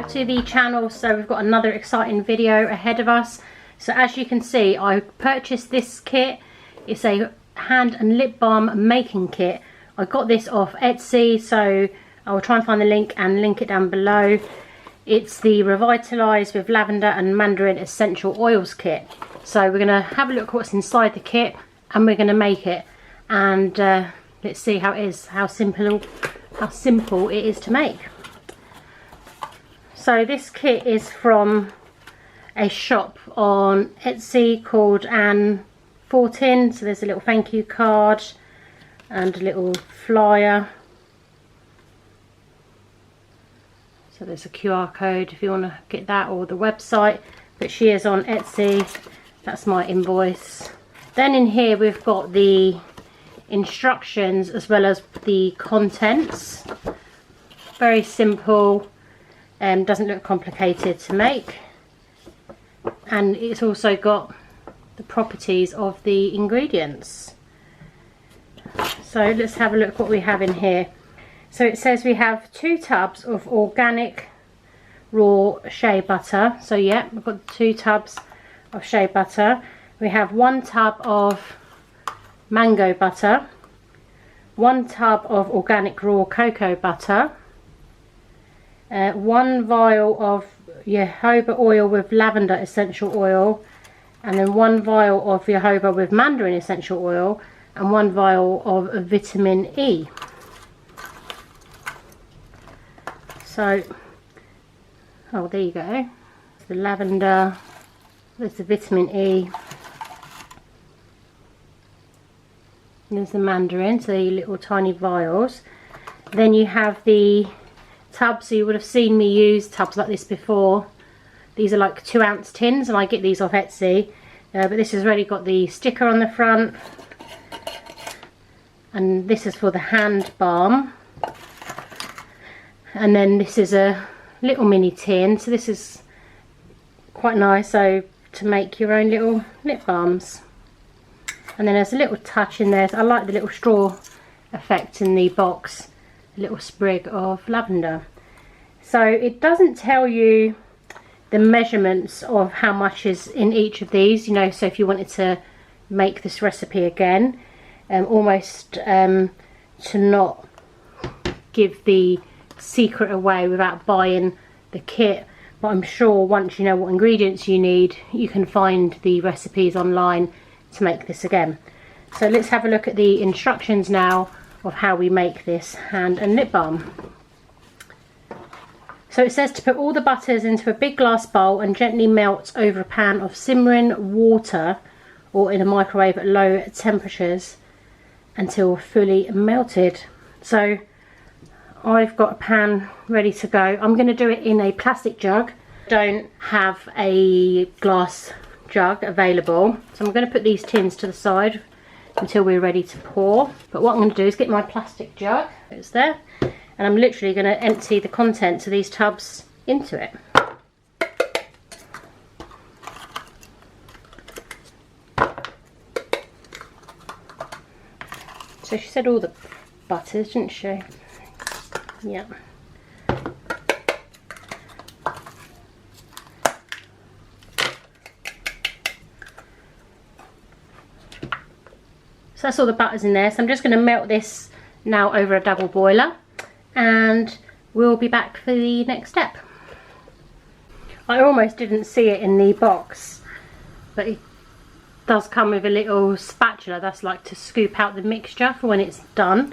back to the channel. So we've got another exciting video ahead of us. So as you can see, I purchased this kit. It's a hand and lip balm making kit. I got this off Etsy, so I will try and find the link and link it down below. It's the Revitalize with Lavender and Mandarin Essential Oils kit. So we're going to have a look at what's inside the kit and we're going to make it. And let's see how it is, how simple it is to make. So this kit is from a shop on Etsy called Anne 14. So there's a little thank you card and a little flyer. So there's a QR code if you want to get that, or the website. But she is on Etsy. That's my invoice. Then in here we've got the instructions as well as the contents. Very simple, doesn't look complicated to make. And it's also got the properties of the ingredients. So let's have a look what we have in here. So it says we have 2 tubs of organic raw shea butter. So yeah, we've got 2 tubs of shea butter. We have 1 tub of mango butter, 1 tub of organic raw cocoa butter, 1 vial of jojoba oil with lavender essential oil, and then 1 vial of jojoba with mandarin essential oil, and 1 vial of vitamin E. So, oh, there you go. The lavender, there's the vitamin E, there's the mandarin, so the little tiny vials. Then you have the tubs. So you would have seen me use tubs like this before. These are like 2-ounce tins, and I get these off Etsy. But this has already got the sticker on the front, and this is for the hand balm. And then this is a little mini tin, so this is quite nice, so to make your own little lip balms. And then there's a little touch in there. I like the little straw effect in the box, a little sprig of lavender. So it doesn't tell you the measurements of how much is in each of these, you know, so if you wanted to make this recipe again, almost to not give the secret away without buying the kit. But I'm sure once you know what ingredients you need, you can find the recipes online to make this again. So let's have a look at the instructions now of how we make this hand and lip balm. So it says to put all the butters into a big glass bowl and gently melt over a pan of simmering water or in a microwave at low temperatures until fully melted. So I've got a pan ready to go. I'm going to do it in a plastic jug. Don't have a glass jug available, so I'm going to put these tins to the side until we're ready to pour. But what I'm going to do is get my plastic jug, it's there, and I'm literally going to empty the contents of these tubs into it. So she said all the butters, didn't she? Yeah. So that's all the butters in there. So I'm just going to melt this now over a double boiler, and we'll be back for the next step. I almost didn't see it in the box, but it does come with a little spatula that's like to scoop out the mixture for when it's done.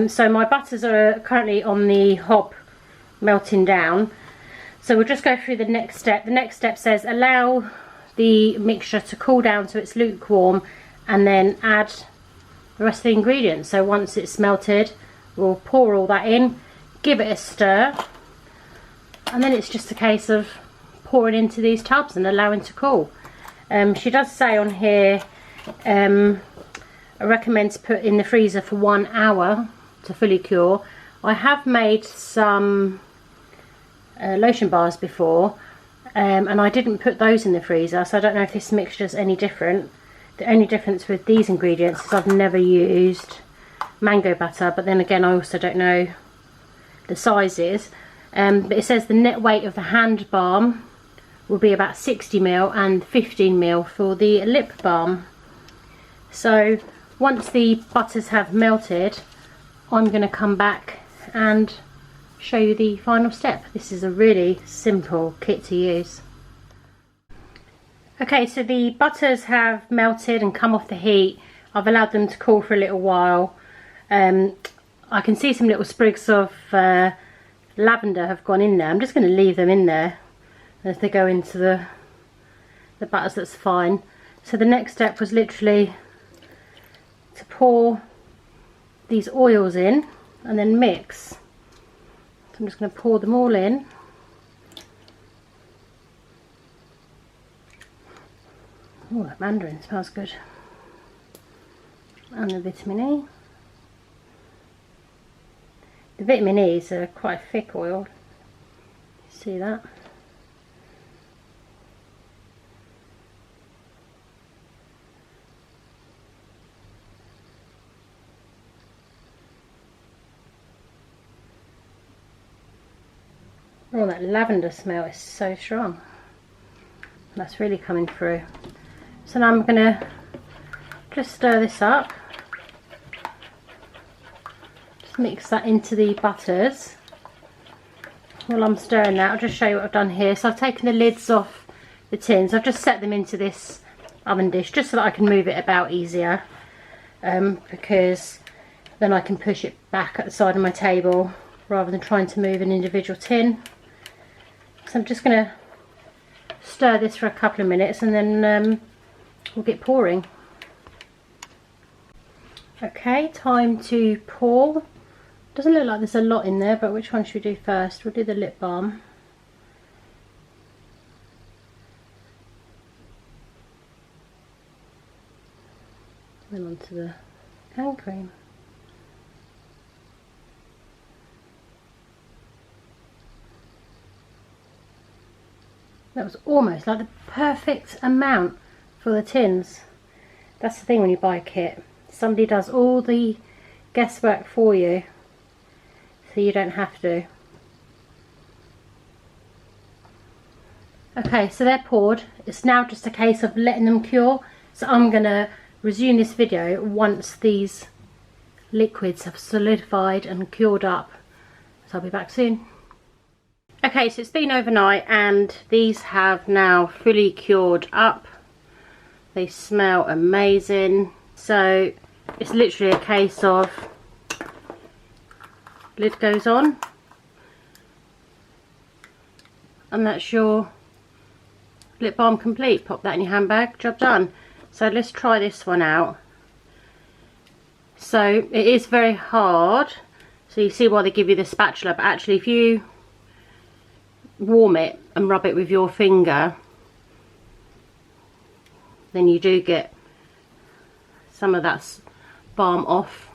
So my butters are currently on the hob melting down. So we'll just go through the next step. The next step says allow the mixture to cool down so it's lukewarm, and then add the rest of the ingredients. So once it's melted, we'll pour all that in, give it a stir, and then it's just a case of pouring into these tubs and allowing to cool. She does say on here, I recommend to put in the freezer for 1 hour to fully cure. I have made some lotion bars before, and I didn't put those in the freezer, so I don't know if this mixture is any different. The only difference with these ingredients is I've never used mango butter, but then again I also don't know the sizes. but it says the net weight of the hand balm will be about 60ml and 15ml for the lip balm. So once the butters have melted, I'm going to come back and show you the final step. This is a really simple kit to use. Okay, so the butters have melted and come off the heat. I've allowed them to cool for a little while. I can see some little sprigs of lavender have gone in there. I'm just going to leave them in there. And if they go into the butters, that's fine. So the next step was literally to pour these oils in and then mix. So I'm just going to pour them all in. Oh, that mandarin smells good. And the vitamin E. The vitamin E is a quite thick oil. See that? Oh, that lavender smell is so strong. That's really coming through. So now I'm going to just stir this up. Just mix that into the butters. While I'm stirring that, I'll just show you what I've done here. So I've taken the lids off the tins. I've just set them into this oven dish just so that I can move it about easier. Because then I can push it back at the side of my table rather than trying to move an individual tin. So I'm just going to stir this for a couple of minutes and then we'll get pouring. Okay, time to pour. Doesn't look like there's a lot in there, but which one should we do first? We'll do the lip balm. Then onto the hand cream. That was almost like the perfect amount for the tins. That's the thing when you buy a kit. Somebody does all the guesswork for you, so you don't have to. Okay, so they're poured. It's now just a case of letting them cure. So I'm going to resume this video once these liquids have solidified and cured up. So I'll be back soon. Okay, so it's been overnight and these have now fully cured up. They smell amazing. So it's literally a case of lid goes on and that's your lip balm complete. Pop that in your handbag, job done. So let's try this one out. So it is very hard, so you see why they give you the spatula, but actually if you warm it and rub it with your finger, then you do get some of that balm off,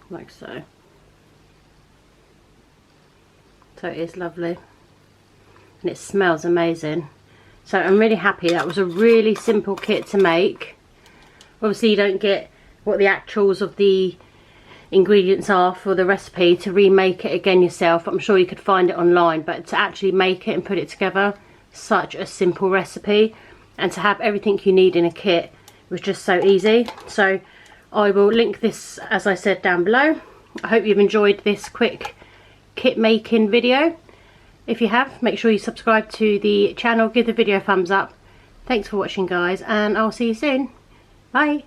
like so. So it is lovely and it smells amazing. So I'm really happy. That was a really simple kit to make. Obviously you don't get what the actuals of the ingredients are for the recipe to remake it again yourself. I'm sure you could find it online, but to actually make it and put it together, such a simple recipe, and to have everything you need in a kit was just so easy. So I will link this, as I said, down below. I hope you've enjoyed this quick kit making video. If you have, make sure you subscribe to the channel, give the video a thumbs up. Thanks for watching guys, and I'll see you soon. Bye.